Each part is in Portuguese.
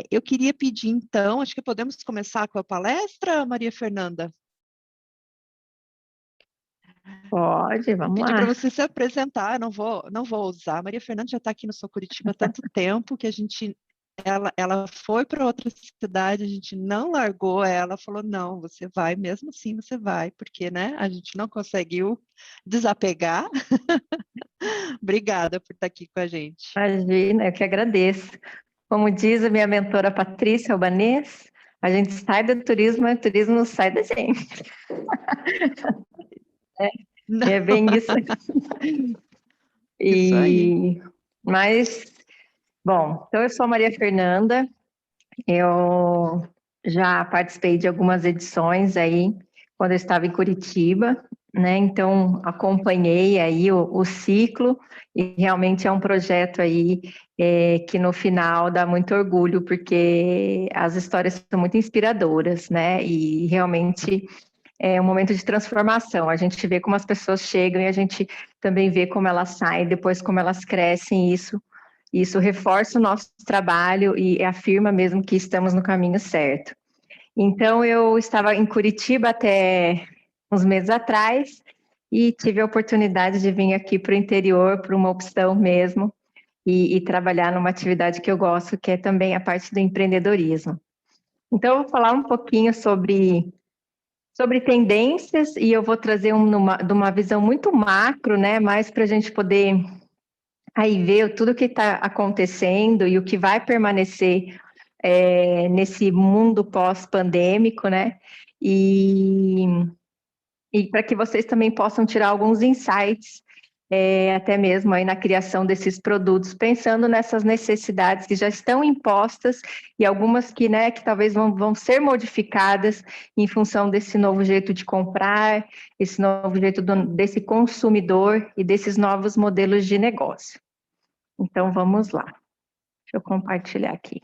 Eu queria pedir, então, acho que podemos começar com a palestra, Maria Fernanda? Pode, Vou vamos pedir para lá. você se apresentar, não vou usar. A Maria Fernanda já está aqui no Sou Curitiba há tanto tempo que ela foi para outra cidade, a gente não largou ela, falou, não, você vai, mesmo assim você vai, porque, né, a gente não conseguiu desapegar. Obrigada por estar aqui com a gente. Imagina, eu que agradeço. Como diz a minha mentora Patrícia Albanês, a gente sai do turismo, o turismo não sai da gente. É Não, bem isso. isso aí. Mas, bom, então eu sou a Maria Fernanda, eu já participei de algumas edições aí, quando eu estava em Curitiba, né? Então, acompanhei aí o ciclo, e realmente é um projeto aí que no final dá muito orgulho, porque as histórias são muito inspiradoras, né? E realmente é um momento de transformação. A gente vê como as pessoas chegam e a gente também vê como elas saem, depois como elas crescem, isso reforça o nosso trabalho e afirma mesmo que estamos no caminho certo. Então, eu estava em Curitiba até uns meses atrás e tive a oportunidade de vir aqui para o interior, por uma opção mesmo, e trabalhar numa atividade que eu gosto, que é também a parte do empreendedorismo. Então, eu vou falar um pouquinho sobre tendências e eu vou trazer de uma visão muito macro, né, mais para a gente poder aí ver tudo que está acontecendo e o que vai permanecer nesse mundo pós-pandêmico, né? E, e para que vocês também possam tirar alguns insights, até mesmo aí na criação desses produtos, pensando nessas necessidades que já estão impostas e algumas que, né, que talvez vão ser modificadas em função desse novo jeito de comprar, esse novo jeito desse consumidor e desses novos modelos de negócio. Então, vamos lá. Deixa eu compartilhar aqui.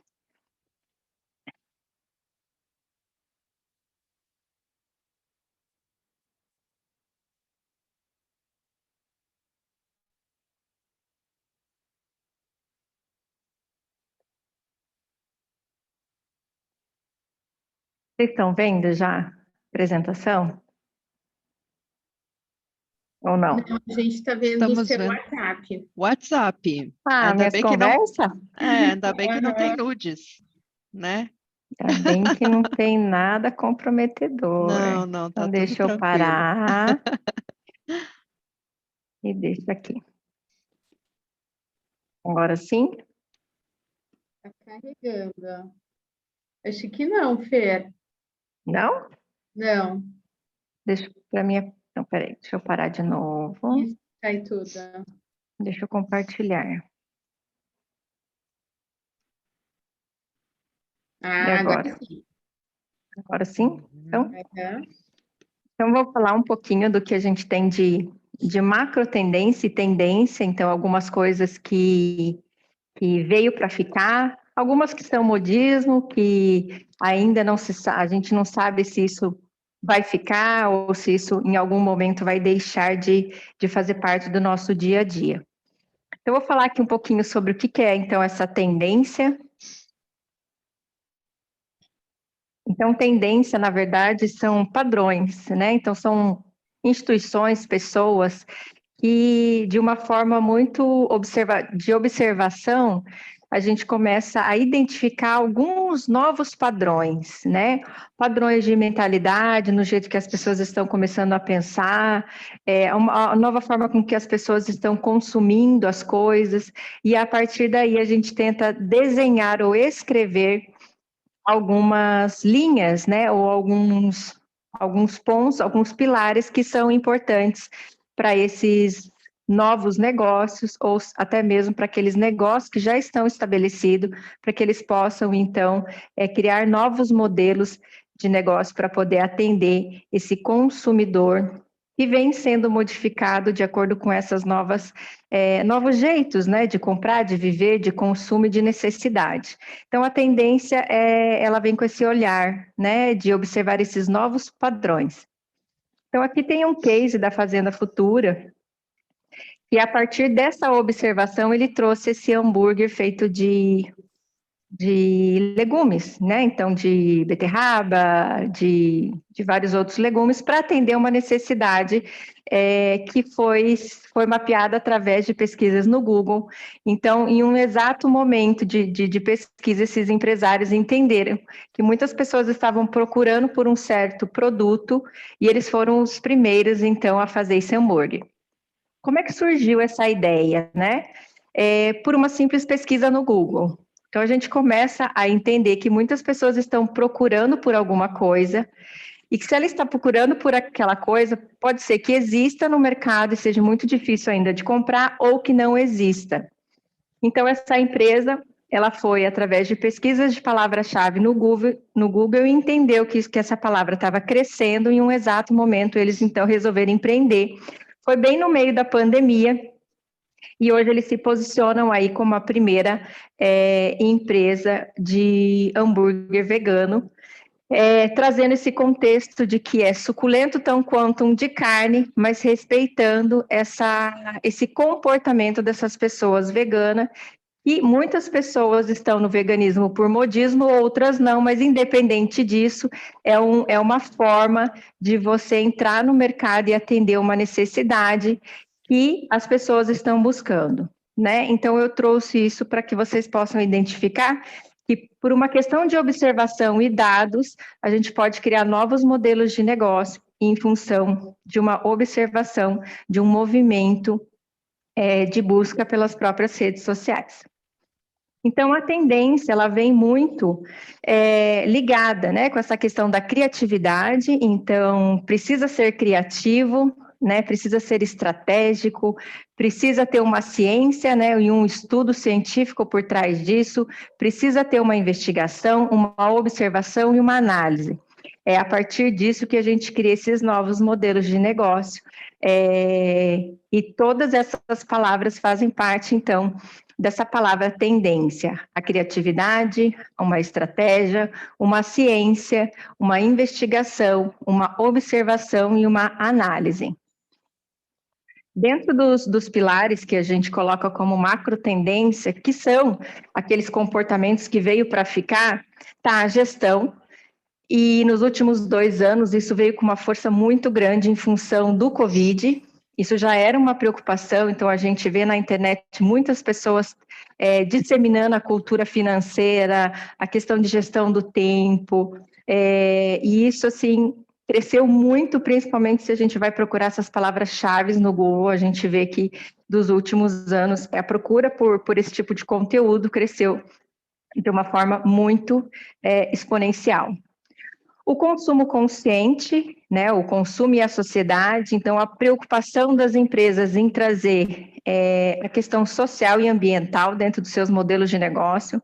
Vocês estão vendo já a apresentação? Ou não? Não, a gente está vendo o Estamos seu vendo. WhatsApp. WhatsApp. Ah, Ainda minhas bem que não, conversas? ainda bem que não tem nudes, né? Ainda bem que não tem nada comprometedor. Não, tá Então, tudo deixa eu tranquilo. parar e deixa aqui. Agora sim? Está carregando. Acho que não, Fer. Não? Não. Deixa para mim. Não, peraí, deixa eu parar de novo. Isso, cai tudo. Deixa eu compartilhar. E Agora agora? sim. Agora sim? Então, Uhum. Então, vou falar um pouquinho do que a gente tem de macro tendência e tendência, então, algumas coisas que veio para ficar, algumas que são modismo, que ainda não a gente não sabe se isso vai ficar ou se isso em algum momento vai deixar de fazer parte do nosso dia a dia. Então, eu vou falar aqui um pouquinho sobre o que é, então, essa tendência. Então, tendência, na verdade, são padrões, né? Então, são instituições, pessoas que, de uma forma muito de observação, a gente começa a identificar alguns novos padrões, né? Padrões de mentalidade, no jeito que as pessoas estão começando a pensar, a nova forma com que as pessoas estão consumindo as coisas, e a partir daí a gente tenta desenhar ou escrever algumas linhas, né, ou alguns pontos, alguns pilares que são importantes para esses novos negócios, ou até mesmo para aqueles negócios que já estão estabelecidos, para que eles possam, então, criar novos modelos de negócio para poder atender esse consumidor que vem sendo modificado de acordo com essas novos jeitos, né, de comprar, de viver, de consumo e de necessidade. Então, a tendência ela vem com esse olhar, né, de observar esses novos padrões. Então, aqui tem um case da Fazenda Futura, e a partir dessa observação, ele trouxe esse hambúrguer feito de de legumes, né? Então, de beterraba, de vários outros legumes, para atender uma necessidade que foi mapeada através de pesquisas no Google. Então, em um exato momento de pesquisa, esses empresários entenderam que muitas pessoas estavam procurando por um certo produto e eles foram os primeiros, então, a fazer esse hambúrguer. Como é que surgiu essa ideia, né? Por uma simples pesquisa no Google. Então, a gente começa a entender que muitas pessoas estão procurando por alguma coisa e que se ela está procurando por aquela coisa, pode ser que exista no mercado e seja muito difícil ainda de comprar ou que não exista. Então, essa empresa, ela foi através de pesquisas de palavra-chave no Google e entendeu que essa palavra estava crescendo. Em um exato momento, eles então resolveram empreender. Foi bem no meio da pandemia, e hoje eles se posicionam aí como a primeira empresa de hambúrguer vegano, trazendo esse contexto de que é suculento tão quanto um de carne, mas respeitando esse comportamento dessas pessoas veganas. E muitas pessoas estão no veganismo por modismo, outras não, mas independente disso, é uma forma de você entrar no mercado e atender uma necessidade que as pessoas estão buscando, né? Então, eu trouxe isso para que vocês possam identificar que, por uma questão de observação e dados, a gente pode criar novos modelos de negócio em função de uma observação, de um movimento de busca pelas próprias redes sociais. Então, a tendência, ela vem muito ligada, né, com essa questão da criatividade. Então, precisa ser criativo, né, precisa ser estratégico, precisa ter uma ciência, né, e um estudo científico por trás disso, precisa ter uma investigação, uma observação e uma análise. É a partir disso que a gente cria esses novos modelos de negócio. E todas essas palavras fazem parte, então, dessa palavra tendência: a criatividade, uma estratégia, uma ciência, uma investigação, uma observação e uma análise. Dentro dos pilares que a gente coloca como macro tendência, que são aqueles comportamentos que veio para ficar, está a gestão. E nos últimos 2 anos, isso veio com uma força muito grande em função do Covid. Isso já era uma preocupação, então a gente vê na internet muitas pessoas disseminando a cultura financeira, a questão de gestão do tempo, e isso, assim, cresceu muito, principalmente se a gente vai procurar essas palavras-chave no Google, a gente vê que dos últimos anos a procura por esse tipo de conteúdo cresceu de uma forma muito exponencial. O consumo consciente, né, o consumo e a sociedade, então a preocupação das empresas em trazer a questão social e ambiental dentro dos seus modelos de negócio,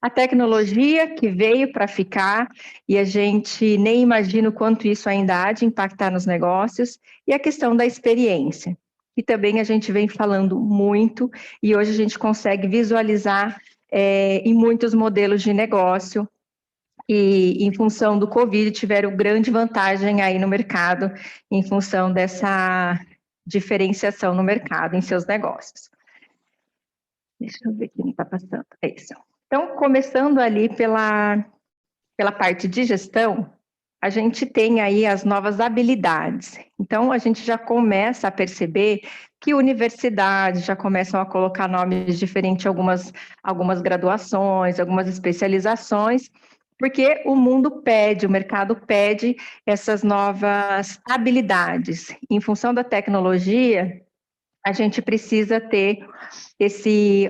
a tecnologia que veio para ficar e a gente nem imagina o quanto isso ainda há de impactar nos negócios, e a questão da experiência, que também a gente vem falando muito e hoje a gente consegue visualizar em muitos modelos de negócio. E, em função do Covid, tiveram grande vantagem aí no mercado, em função dessa diferenciação no mercado, em seus negócios. Deixa eu ver quem está passando. É isso. Então, começando ali pela parte de gestão, a gente tem aí as novas habilidades. Então, a gente já começa a perceber que universidades já começam a colocar nomes diferentes, algumas graduações, algumas especializações, porque o mundo pede, o mercado pede essas novas habilidades. Em função da tecnologia, a gente precisa ter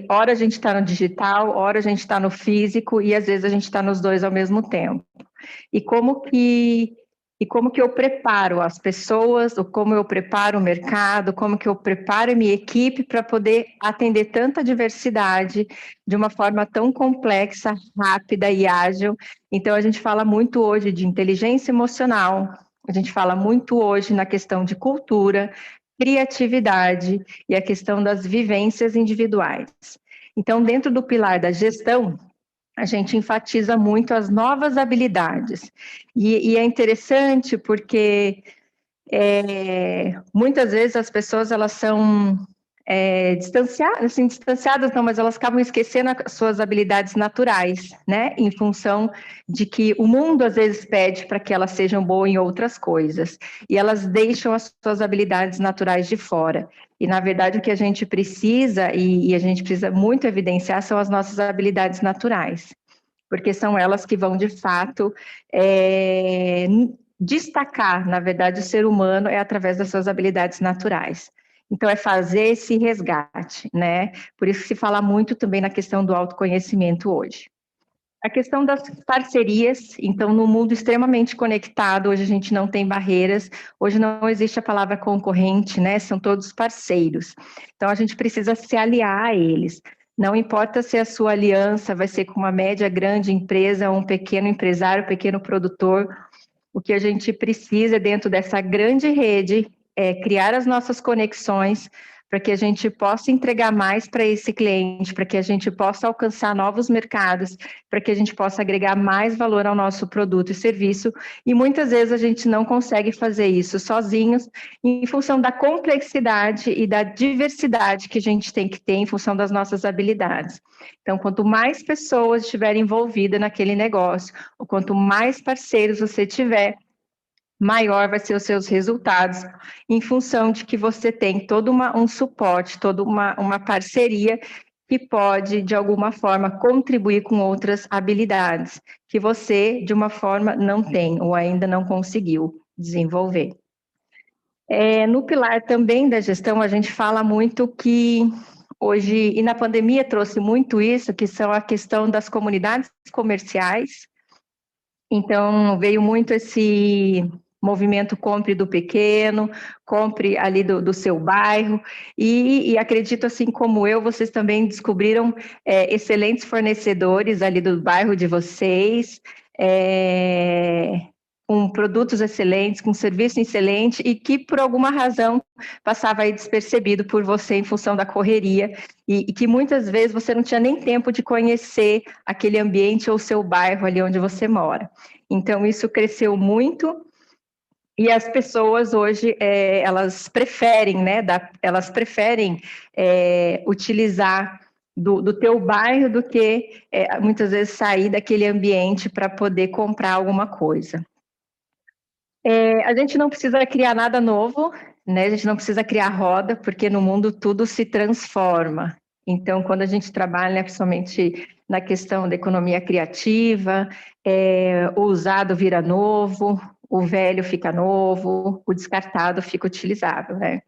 hora a gente está no digital, hora a gente está no físico, e às vezes a gente está nos dois ao mesmo tempo. E como que eu preparo as pessoas, ou como eu preparo o mercado, como que eu preparo a minha equipe para poder atender tanta diversidade de uma forma tão complexa, rápida e ágil. Então, a gente fala muito hoje de inteligência emocional, a gente fala muito hoje na questão de cultura, criatividade e a questão das vivências individuais. Então, dentro do pilar da gestão, a gente enfatiza muito as novas habilidades. E é interessante porque muitas vezes as pessoas elas são distanciadas não, mas elas acabam esquecendo as suas habilidades naturais, né? Em função de que o mundo às vezes pede para que elas sejam boas em outras coisas, e elas deixam as suas habilidades naturais de fora. E na verdade o que a gente precisa, e a gente precisa muito evidenciar, são as nossas habilidades naturais, porque são elas que vão de fato destacar, na verdade, o ser humano é através das suas habilidades naturais. Então, é fazer esse resgate, né? Por isso que se fala muito também na questão do autoconhecimento hoje. A questão das parcerias, então, no mundo extremamente conectado, hoje a gente não tem barreiras, hoje não existe a palavra concorrente, né? São todos parceiros. Então, a gente precisa se aliar a eles. Não importa se a sua aliança vai ser com uma média, grande empresa, um pequeno empresário, pequeno produtor, o que a gente precisa dentro dessa grande rede é criar as nossas conexões para que a gente possa entregar mais para esse cliente, para que a gente possa alcançar novos mercados, para que a gente possa agregar mais valor ao nosso produto e serviço. E muitas vezes a gente não consegue fazer isso sozinhos, em função da complexidade e da diversidade que a gente tem que ter em função das nossas habilidades. Então, quanto mais pessoas estiverem envolvidas naquele negócio, ou quanto mais parceiros você tiver, maior vai ser os seus resultados, em função de que você tem todo um suporte, toda uma parceria que pode, de alguma forma, contribuir com outras habilidades que você, de uma forma, não tem ou ainda não conseguiu desenvolver. No pilar também da gestão, a gente fala muito que hoje, e na pandemia trouxe muito isso, que são a questão das comunidades comerciais. Então, veio muito esse movimento compre do pequeno, compre ali do seu bairro, e acredito, assim como eu, vocês também descobriram excelentes fornecedores ali do bairro de vocês, com produtos excelentes, com serviço excelente, e que por alguma razão passava aí despercebido por você em função da correria, e que muitas vezes você não tinha nem tempo de conhecer aquele ambiente ou seu bairro ali onde você mora. Então, isso cresceu muito, e as pessoas hoje, elas preferem, né, utilizar do teu bairro do que muitas vezes sair daquele ambiente para poder comprar alguma coisa. A gente não precisa criar nada novo, né? A gente não precisa criar roda, porque no mundo tudo se transforma. Então, quando a gente trabalha, principalmente na questão da economia criativa, o usado vira novo, o velho fica novo, o descartado fica utilizável, né?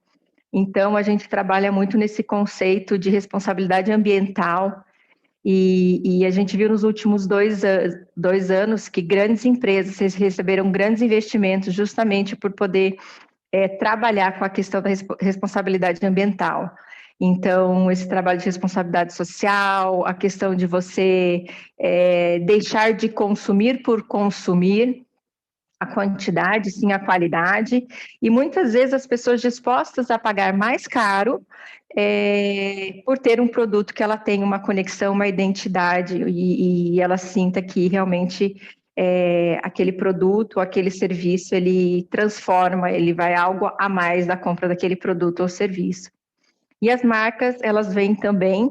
Então, a gente trabalha muito nesse conceito de responsabilidade ambiental, e a gente viu nos últimos 2 anos que grandes empresas receberam grandes investimentos justamente por poder trabalhar com a questão da responsabilidade ambiental. Então, esse trabalho de responsabilidade social, a questão de você deixar de consumir por consumir, a quantidade, sim, a qualidade, e muitas vezes as pessoas dispostas a pagar mais caro por ter um produto que ela tem uma conexão, uma identidade, e ela sinta que realmente aquele produto, aquele serviço, ele transforma, ele vai algo a mais da compra daquele produto ou serviço. E as marcas, elas vêm também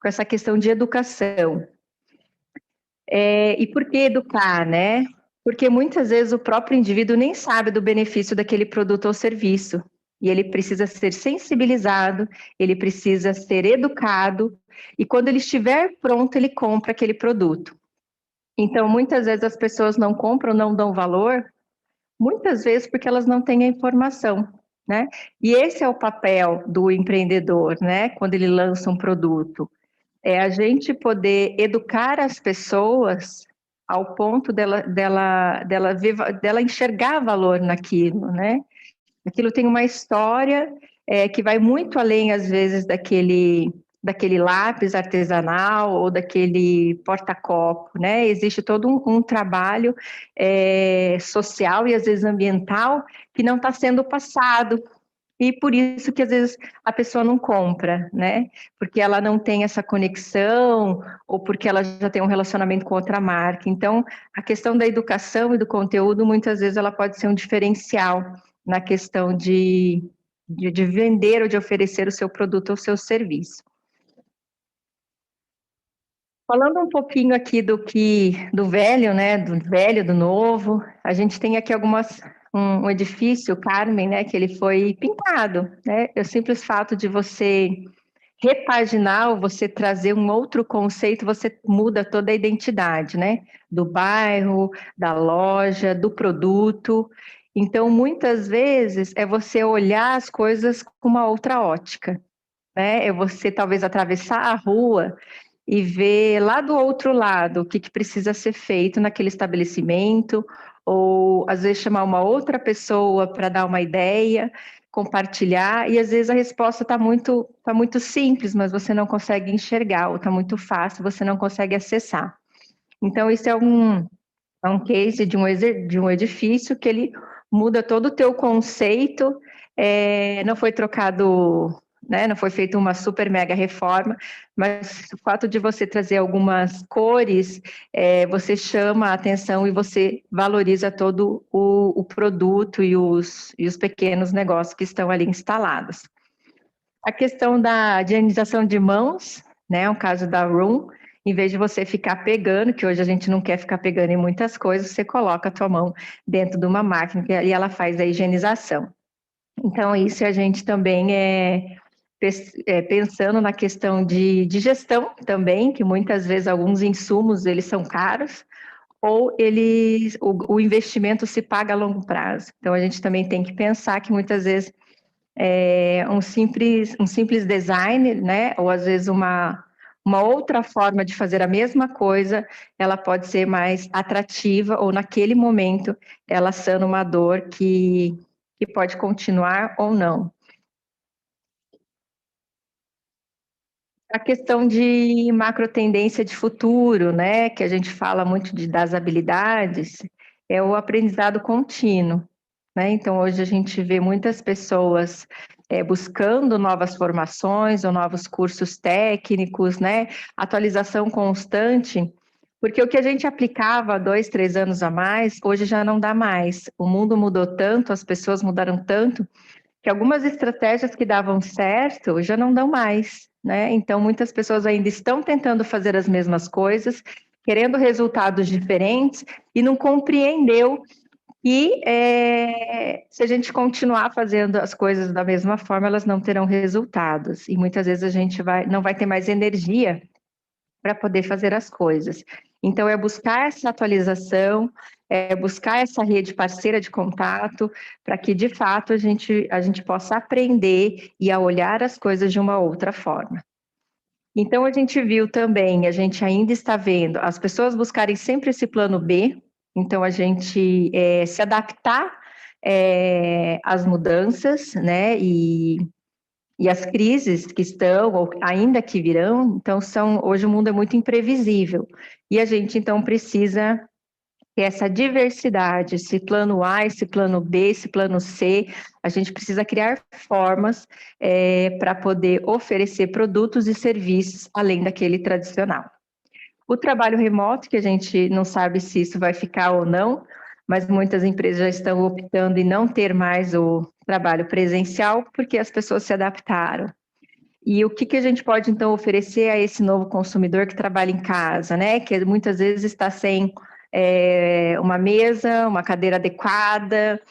com essa questão de educação. E por que educar, né? Porque muitas vezes o próprio indivíduo nem sabe do benefício daquele produto ou serviço, e ele precisa ser sensibilizado, ele precisa ser educado, e quando ele estiver pronto, ele compra aquele produto. Então, muitas vezes as pessoas não compram, não dão valor, muitas vezes porque elas não têm a informação, né? E esse é o papel do empreendedor, né? Quando ele lança um produto, é a gente poder educar as pessoas ao ponto dela enxergar valor naquilo, né? Aquilo tem uma história que vai muito além, às vezes, daquele lápis artesanal ou daquele porta-copo, né? Existe todo um trabalho social e, às vezes, ambiental que não está sendo passado. E por isso que às vezes a pessoa não compra, né? Porque ela não tem essa conexão ou porque ela já tem um relacionamento com outra marca. Então, a questão da educação e do conteúdo, muitas vezes ela pode ser um diferencial na questão de de vender ou de oferecer o seu produto ou o seu serviço. Falando um pouquinho aqui do velho, né, do velho, do novo, a gente tem aqui um edifício, o Carmen, né, que ele foi pintado, né, o simples fato de você repaginar ou você trazer um outro conceito, você muda toda a identidade, né, do bairro, da loja, do produto. Então, muitas vezes, é você olhar as coisas com uma outra ótica, né, é você talvez atravessar a rua e ver lá do outro lado o que precisa ser feito naquele estabelecimento, ou às vezes chamar uma outra pessoa para dar uma ideia, compartilhar, e às vezes a resposta está muito simples, mas você não consegue enxergar, ou está muito fácil, você não consegue acessar. Então, isso é um case de um edifício que ele muda todo o teu conceito, não foi trocado, né, não foi feita uma super mega reforma, mas o fato de você trazer algumas cores, você chama a atenção e você valoriza todo o produto e os pequenos negócios que estão ali instalados. A questão da higienização de mãos, né, o caso da Room, em vez de você ficar pegando, que hoje a gente não quer ficar pegando em muitas coisas, você coloca a tua mão dentro de uma máquina e ela faz a higienização. Então, isso a gente também pensando na questão de gestão também, que muitas vezes alguns insumos eles são caros, ou o investimento se paga a longo prazo. Então, a gente também tem que pensar que muitas vezes um simples design, né, ou às vezes uma outra forma de fazer a mesma coisa, ela pode ser mais atrativa, ou naquele momento ela sana uma dor que pode continuar ou não. A questão de macro tendência de futuro, né, que a gente fala muito das habilidades, é o aprendizado contínuo, né? Então, hoje a gente vê muitas pessoas buscando novas formações ou novos cursos técnicos, né? Atualização constante, porque o que a gente aplicava 2, 3 anos a mais, hoje já não dá mais. O mundo mudou tanto, as pessoas mudaram tanto, que algumas estratégias que davam certo já não dão mais, né? Então, muitas pessoas ainda estão tentando fazer as mesmas coisas, querendo resultados diferentes e não compreendeu que se a gente continuar fazendo as coisas da mesma forma, elas não terão resultados. E muitas vezes a gente não vai ter mais energia para poder fazer as coisas. Então, é buscar essa atualização, é buscar essa rede parceira de contato, para que, de fato, a gente possa aprender e a olhar as coisas de uma outra forma. Então, a gente viu também, a gente ainda está vendo, as pessoas buscarem sempre esse plano B, então a gente se adaptar às mudanças, né, e as crises que estão, ou ainda que virão, então hoje o mundo é muito imprevisível, e a gente então precisa ter essa diversidade, esse plano A, esse plano B, esse plano C, a gente precisa criar formas para poder oferecer produtos e serviços além daquele tradicional. O trabalho remoto, que a gente não sabe se isso vai ficar ou não, mas muitas empresas já estão optando em não ter mais o trabalho presencial, porque as pessoas se adaptaram. E o que a gente pode, então, oferecer a esse novo consumidor que trabalha em casa, né? Que muitas vezes está sem uma mesa, uma cadeira adequada,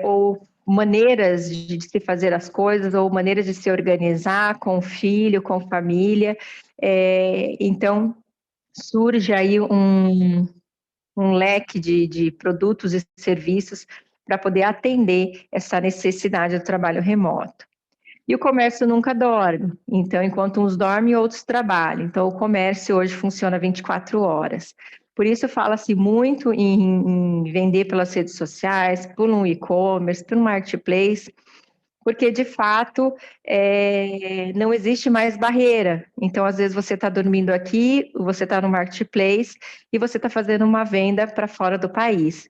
ou maneiras de se fazer as coisas, ou maneiras de se organizar com o filho, com família. Então, surge aí um leque de produtos e serviços para poder atender essa necessidade do trabalho remoto. E o comércio nunca dorme, então enquanto uns dormem, outros trabalham. Então o comércio hoje funciona 24 horas. Por isso fala-se muito em vender pelas redes sociais, por um e-commerce, por um marketplace, porque de fato não existe mais barreira. Então, às vezes você está dormindo aqui, você está no marketplace e você está fazendo uma venda para fora do país.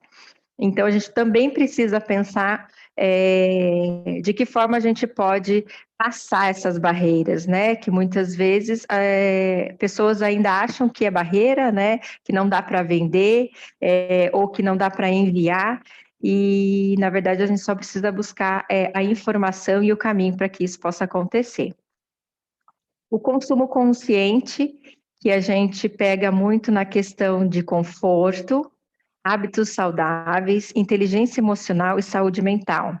Então, a gente também precisa pensar de que forma a gente pode passar essas barreiras, né? Que muitas vezes pessoas ainda acham que é barreira, né? Que não dá para vender ou que não dá para enviar. e, na verdade, a gente só precisa buscar a informação e o caminho para que isso possa acontecer. O consumo consciente, que a gente pega muito na questão de conforto, hábitos saudáveis, inteligência emocional e saúde mental.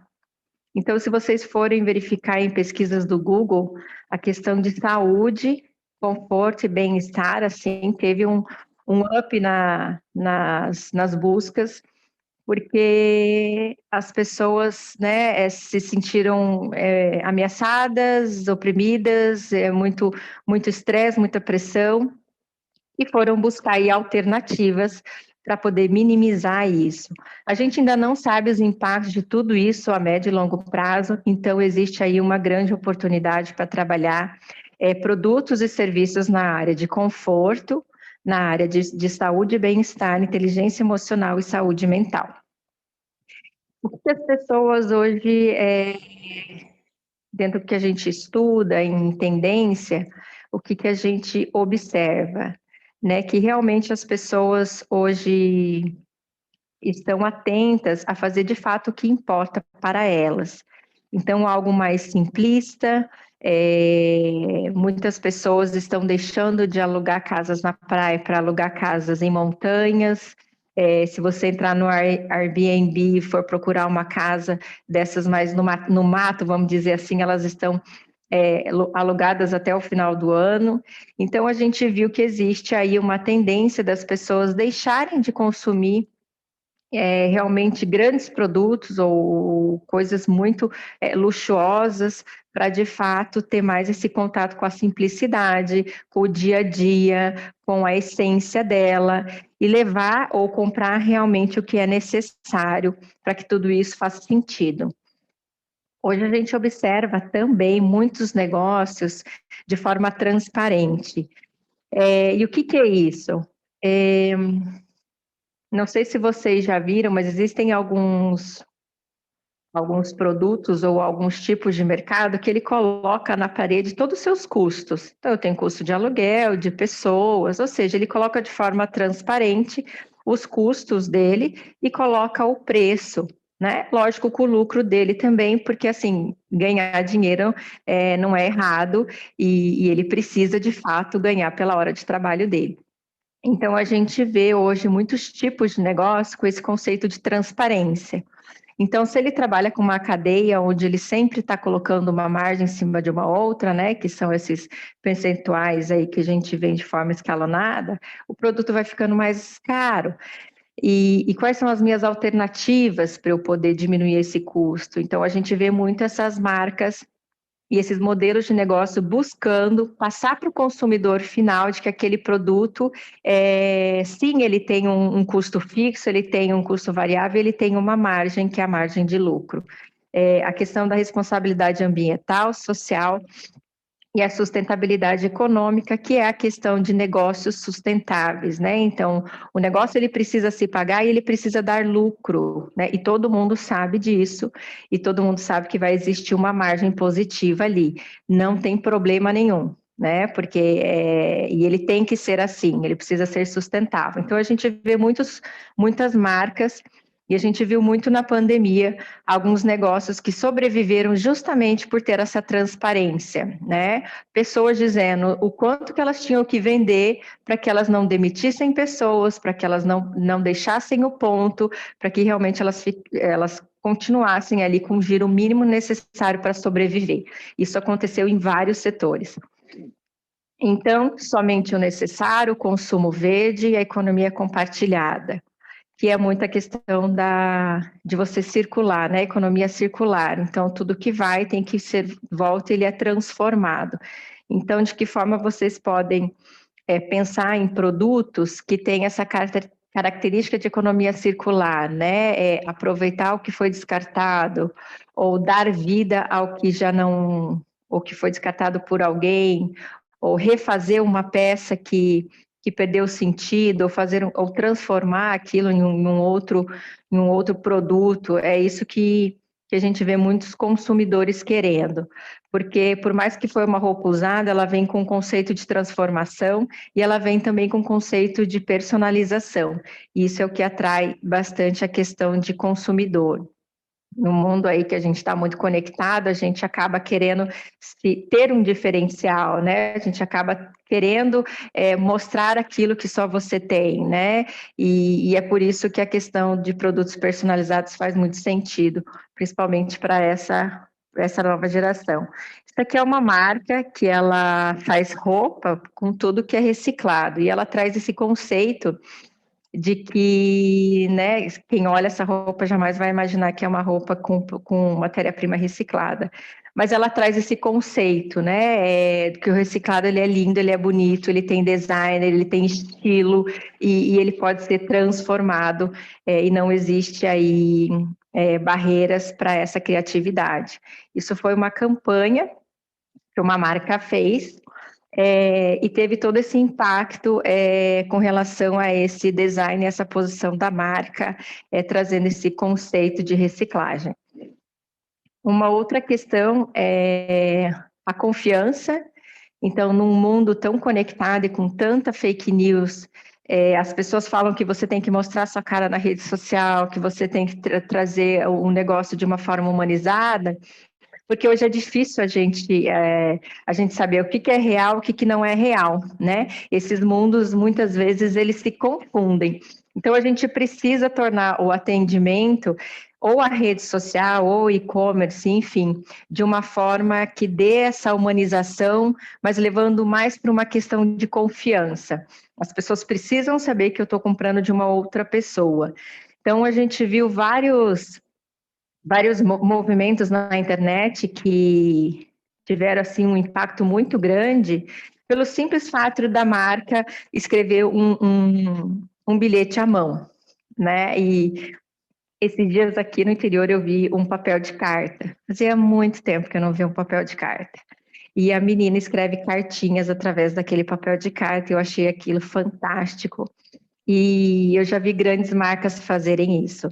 Então, se vocês forem verificar em pesquisas do Google, a questão de saúde, conforto e bem-estar, assim, teve um up nas buscas, porque as pessoas, né, se sentiram ameaçadas, oprimidas, muito estresse, muita pressão, e foram buscar aí alternativas para poder minimizar isso. A gente ainda não sabe os impactos de tudo isso a médio e longo prazo, então existe aí uma grande oportunidade para trabalhar produtos e serviços na área de conforto, na área de saúde e bem-estar, inteligência emocional e saúde mental. O que as pessoas hoje, dentro do que a gente estuda, em tendência, o que a gente observa? Né, que realmente as pessoas hoje estão atentas a fazer de fato o que importa para elas. Então, algo mais simplista, muitas pessoas estão deixando de alugar casas na praia para alugar casas em montanhas. Se você entrar no Airbnb e for procurar uma casa dessas mais no mato, vamos dizer assim, elas estão alugadas até o final do ano. Então, a gente viu que existe aí uma tendência das pessoas deixarem de consumir realmente grandes produtos ou coisas muito luxuosas para, de fato, ter mais esse contato com a simplicidade, com o dia a dia, com a essência dela e levar ou comprar realmente o que é necessário para que tudo isso faça sentido. Hoje a gente observa também muitos negócios de forma transparente. E o que é isso? Não sei se vocês já viram, mas existem alguns produtos ou alguns tipos de mercado que ele coloca na parede todos os seus custos. Então, eu tenho custo de aluguel, de pessoas, ou seja, ele coloca de forma transparente os custos dele e coloca o preço, né? Lógico, com o lucro dele também, porque assim, ganhar dinheiro não é errado e ele precisa de fato ganhar pela hora de trabalho dele. Então, a gente vê hoje muitos tipos de negócio com esse conceito de transparência. Então, se ele trabalha com uma cadeia onde ele sempre está colocando uma margem em cima de uma outra, né, que são esses percentuais aí que a gente vê de forma escalonada, o produto vai ficando mais caro. E quais são as minhas alternativas para eu poder diminuir esse custo? Então, a gente vê muito essas marcas e esses modelos de negócio buscando passar para o consumidor final de que aquele produto, sim, ele tem um custo fixo, ele tem um custo variável, ele tem uma margem, que é a margem de lucro. A questão da responsabilidade ambiental, social e a sustentabilidade econômica, que é a questão de negócios sustentáveis, né? Então, o negócio ele precisa se pagar e ele precisa dar lucro, né? E todo mundo sabe disso, e todo mundo sabe que vai existir uma margem positiva ali. Não tem problema nenhum, né? Porque e ele tem que ser assim, ele precisa ser sustentável. Então, a gente vê muitas marcas. E a gente viu muito na pandemia alguns negócios que sobreviveram justamente por ter essa transparência, né? Pessoas dizendo o quanto que elas tinham que vender para que elas não demitissem pessoas, para que elas não deixassem o ponto, para que realmente elas continuassem ali com o giro mínimo necessário para sobreviver. Isso aconteceu em vários setores. Então, somente o necessário, o consumo verde e a economia compartilhada, que é muita questão de você circular, né? Economia circular. Então, tudo que vai tem que ser, volta, ele é transformado. Então, de que forma vocês podem pensar em produtos que têm essa característica de economia circular, né? Aproveitar o que foi descartado, ou dar vida ao que já não, ou que foi descartado por alguém, ou refazer uma peça que perdeu sentido, ou transformar aquilo em um outro produto. É isso que que a gente vê muitos consumidores querendo, porque por mais que foi uma roupa usada, ela vem com um conceito de transformação e ela vem também com um conceito de personalização. Isso é o que atrai bastante a questão de consumidor. No mundo aí que a gente está muito conectado, a gente acaba querendo ter um diferencial, né? A gente acaba querendo mostrar aquilo que só você tem, né? E é por isso que a questão de produtos personalizados faz muito sentido, principalmente para essa nova geração. Isso aqui é uma marca que ela faz roupa com tudo que é reciclado, e ela traz esse conceito de que, né, quem olha essa roupa jamais vai imaginar que é uma roupa com matéria-prima reciclada. Mas ela traz esse conceito, né, que o reciclado ele é lindo, ele é bonito, ele tem design, ele tem estilo e ele pode ser transformado e não existe aí barreiras para essa criatividade. Isso foi uma campanha que uma marca fez e teve todo esse impacto com relação a esse design, essa posição da marca, trazendo esse conceito de reciclagem. Uma outra questão é a confiança. Então, num mundo tão conectado e com tanta fake news, as pessoas falam que você tem que mostrar sua cara na rede social, que você tem que trazer o negócio de uma forma humanizada, porque hoje é difícil a gente saber o que é real, o que não é real, né? Esses mundos, muitas vezes, eles se confundem. Então, a gente precisa tornar o atendimento, ou a rede social, ou e-commerce, enfim, de uma forma que dê essa humanização, mas levando mais para uma questão de confiança. As pessoas precisam saber que eu estou comprando de uma outra pessoa. Então, a gente viu vários movimentos na internet que tiveram assim um impacto muito grande pelo simples fato da marca escrever um bilhete à mão, né? E esses dias aqui no interior eu vi um papel de carta. Fazia muito tempo que eu não vi um papel de carta. E a menina escreve cartinhas através daquele papel de carta. Eu achei aquilo fantástico. E eu já vi grandes marcas fazerem isso.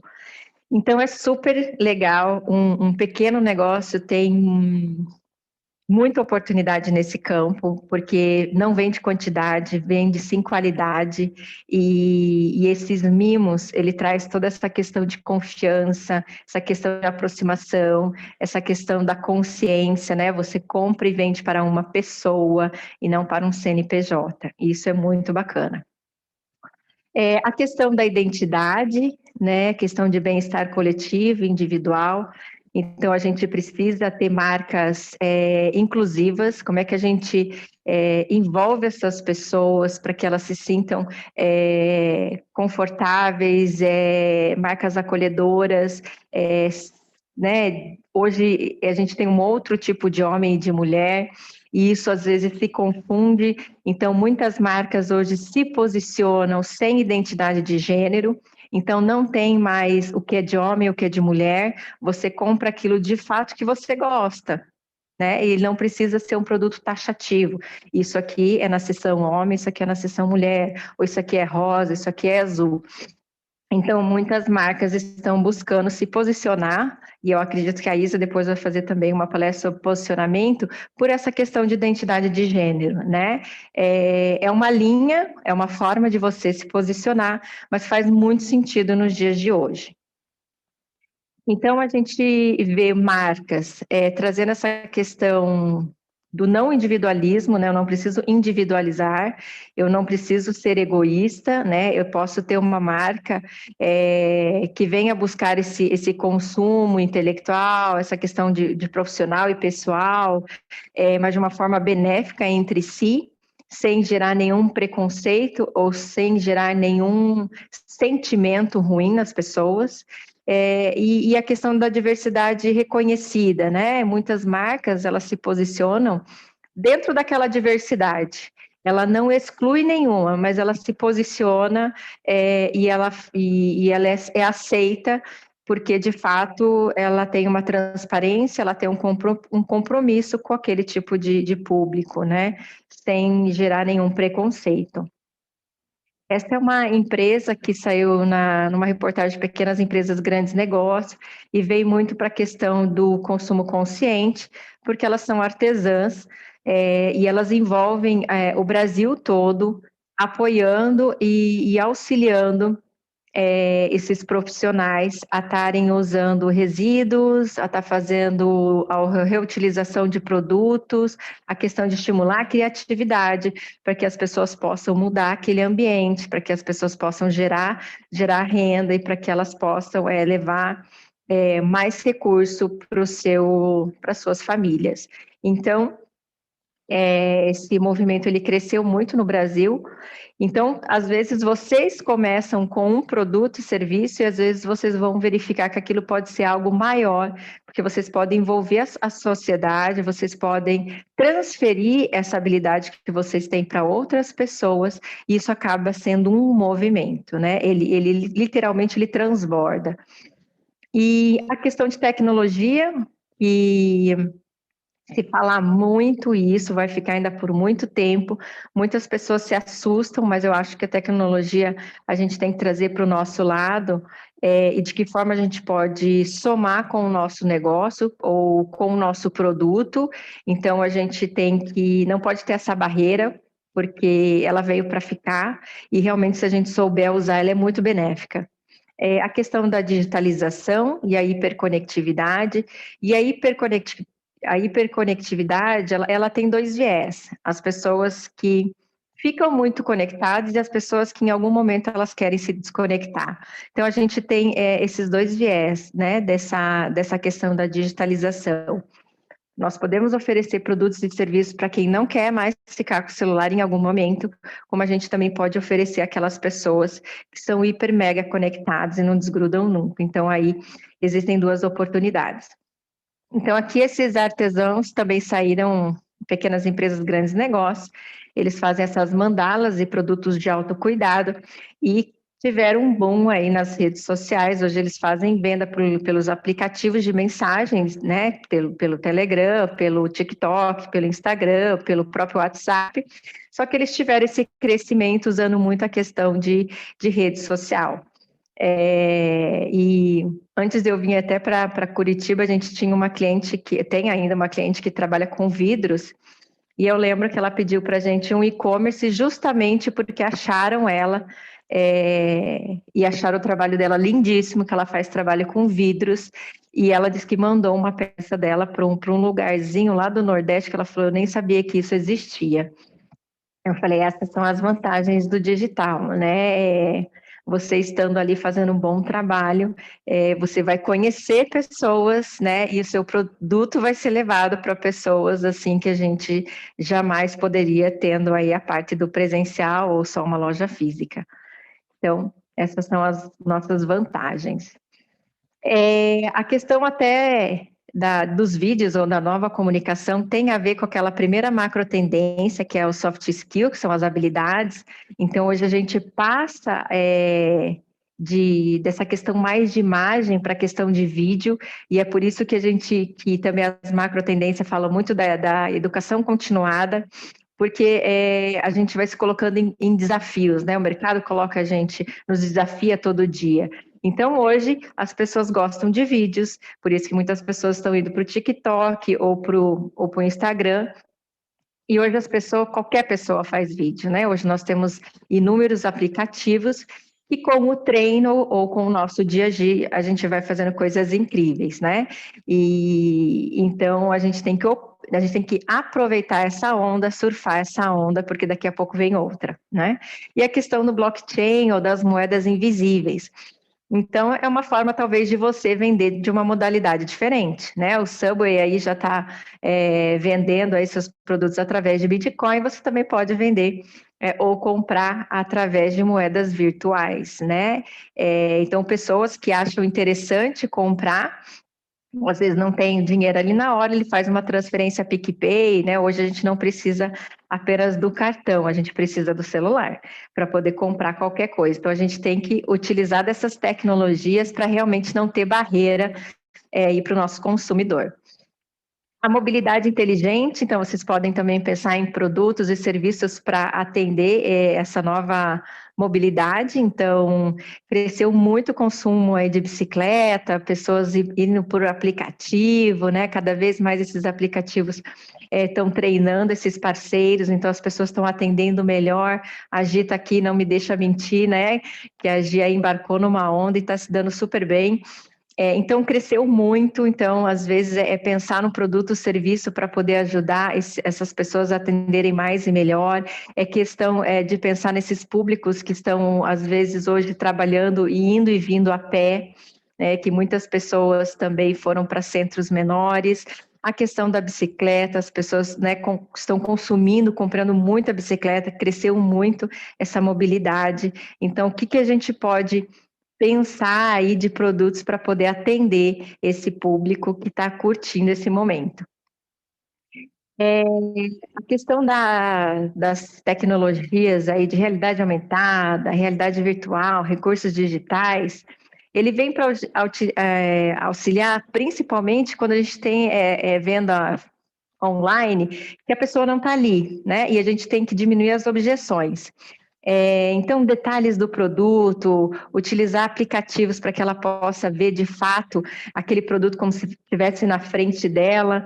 Então, é super legal, um pequeno negócio tem muita oportunidade nesse campo, porque não vende quantidade, vende sim qualidade, e esses mimos, ele traz toda essa questão de confiança, essa questão de aproximação, essa questão da consciência, né? Você compra e vende para uma pessoa e não para um CNPJ, isso é muito bacana. A questão da identidade, né, a questão de bem-estar coletivo, individual. Então, a gente precisa ter marcas inclusivas. Como é que a gente envolve essas pessoas para que elas se sintam confortáveis, marcas acolhedoras, né? Hoje, a gente tem um outro tipo de homem e de mulher, e isso às vezes se confunde. Então, muitas marcas hoje se posicionam sem identidade de gênero, então não tem mais o que é de homem, o que é de mulher, você compra aquilo de fato que você gosta, né? E não precisa ser um produto taxativo. Isso aqui é na seção homem, isso aqui é na seção mulher, ou isso aqui é rosa, isso aqui é azul. Então, muitas marcas estão buscando se posicionar, e eu acredito que a Isa depois vai fazer também uma palestra sobre posicionamento, por essa questão de identidade de gênero, né? É uma linha, é uma forma de você se posicionar, mas faz muito sentido nos dias de hoje. Então, a gente vê marcas trazendo essa questão do não individualismo, né? Eu não preciso individualizar, eu não preciso ser egoísta, né? Eu posso ter uma marca que venha buscar esse consumo intelectual, essa questão de profissional e pessoal, mas de uma forma benéfica entre si, sem gerar nenhum preconceito ou sem gerar nenhum sentimento ruim nas pessoas. E a questão da diversidade reconhecida, né? Muitas marcas, elas se posicionam dentro daquela diversidade. Ela não exclui nenhuma, mas ela se posiciona e ela é aceita porque, de fato, ela tem uma transparência, ela tem um compromisso com aquele tipo de público, né? Sem gerar nenhum preconceito. Essa é uma empresa que saiu numa reportagem de Pequenas Empresas, Grandes Negócios, e veio muito para a questão do consumo consciente, porque elas são artesãs, e elas envolvem o Brasil todo, apoiando e auxiliando esses profissionais a estarem usando resíduos, a estar fazendo a reutilização de produtos, a questão de estimular a criatividade, para que as pessoas possam mudar aquele ambiente, para que as pessoas possam gerar renda e para que elas possam levar mais recurso para as suas famílias. Então, esse movimento ele cresceu muito no Brasil. Então, às vezes vocês começam com um produto e serviço e às vezes vocês vão verificar que aquilo pode ser algo maior, porque vocês podem envolver a sociedade, vocês podem transferir essa habilidade que vocês têm para outras pessoas e isso acaba sendo um movimento, né? Ele literalmente ele transborda. E a questão de tecnologia e se falar muito isso, vai ficar ainda por muito tempo. Muitas pessoas se assustam, mas eu acho que a tecnologia a gente tem que trazer para o nosso lado e de que forma a gente pode somar com o nosso negócio ou com o nosso produto. Então, a gente não pode ter essa barreira, porque ela veio para ficar e realmente se a gente souber usar, ela é muito benéfica. A questão da digitalização e a hiperconectividade, e a hiperconectividade, ela tem dois viés. As pessoas que ficam muito conectadas e as pessoas que em algum momento elas querem se desconectar. Então, a gente tem esses dois viés, né, dessa questão da digitalização. Nós podemos oferecer produtos e serviços para quem não quer mais ficar com o celular em algum momento, como a gente também pode oferecer aquelas pessoas que são hiper mega conectadas e não desgrudam nunca. Então, aí existem duas oportunidades. Então, aqui esses artesãos também saíram, pequenas empresas, grandes negócios, eles fazem essas mandalas e produtos de autocuidado e tiveram um boom aí nas redes sociais. Hoje eles fazem venda pelos aplicativos de mensagens, né, pelo Telegram, pelo TikTok, pelo Instagram, pelo próprio WhatsApp, só que eles tiveram esse crescimento usando muito a questão de rede social. E antes de eu vir até para Curitiba, a gente tinha uma cliente tem ainda uma cliente que trabalha com vidros, e eu lembro que ela pediu para a gente um e-commerce justamente porque acharam ela e acharam o trabalho dela lindíssimo, que ela faz trabalho com vidros, e ela disse que mandou uma peça dela para um lugarzinho lá do Nordeste, que ela falou, eu nem sabia que isso existia. Eu falei, essas são as vantagens do digital, né? Você estando ali fazendo um bom trabalho, você vai conhecer pessoas, né? E o seu produto vai ser levado para pessoas assim que a gente jamais poderia tendo aí a parte do presencial ou só uma loja física. Então, essas são as nossas vantagens. A questão até dos vídeos ou da nova comunicação tem a ver com aquela primeira macro tendência, que é o soft skill, que são as habilidades. Então, hoje a gente passa dessa questão mais de imagem para a questão de vídeo, e é por isso que também as macro tendências falam muito da educação continuada, porque a gente vai se colocando em desafios, né? O mercado coloca a gente, nos desafia todo dia. Então, hoje, as pessoas gostam de vídeos, por isso que muitas pessoas estão indo para o TikTok ou para o Instagram. E hoje qualquer pessoa faz vídeo, né? Hoje nós temos inúmeros aplicativos e com o treino ou com o nosso dia a dia, a gente vai fazendo coisas incríveis, né? E então a gente tem que aproveitar essa onda, surfar essa onda, porque daqui a pouco vem outra, né? E a questão do blockchain ou das moedas invisíveis. Então, é uma forma, talvez, de você vender de uma modalidade diferente, né? O Subway aí já está vendendo aí seus produtos através de Bitcoin, você também pode vender ou comprar através de moedas virtuais, né? Então, pessoas que acham interessante comprar, às vezes não tem dinheiro ali na hora, ele faz uma transferência PicPay, né? Hoje a gente não precisa apenas do cartão, a gente precisa do celular para poder comprar qualquer coisa. Então a gente tem que utilizar dessas tecnologias para realmente não ter barreira para o nosso consumidor. A mobilidade inteligente, então vocês podem também pensar em produtos e serviços para atender essa nova mobilidade. Então, cresceu muito o consumo aí de bicicleta, pessoas indo por aplicativo, né? Cada vez mais esses aplicativos estão treinando esses parceiros, então as pessoas estão atendendo melhor. A Gi está aqui, não me deixa mentir, né? Que a Gi aí embarcou numa onda e está se dando super bem. Então, cresceu muito, então, às vezes, pensar no produto ou serviço para poder ajudar essas pessoas a atenderem mais e melhor, é questão de pensar nesses públicos que estão, às vezes, hoje trabalhando e indo e vindo a pé, que muitas pessoas também foram para centros menores. A questão da bicicleta, as pessoas, né, estão consumindo, comprando muita bicicleta, cresceu muito essa mobilidade. Então, o que a gente pode pensar aí de produtos para poder atender esse público que está curtindo esse momento? A questão das tecnologias aí de realidade aumentada, realidade virtual, recursos digitais, ele vem para auxiliar principalmente quando a gente tem venda online, que a pessoa não está ali, né? E a gente tem que diminuir as objeções. Então, detalhes do produto, utilizar aplicativos para que ela possa ver de fato aquele produto como se estivesse na frente dela.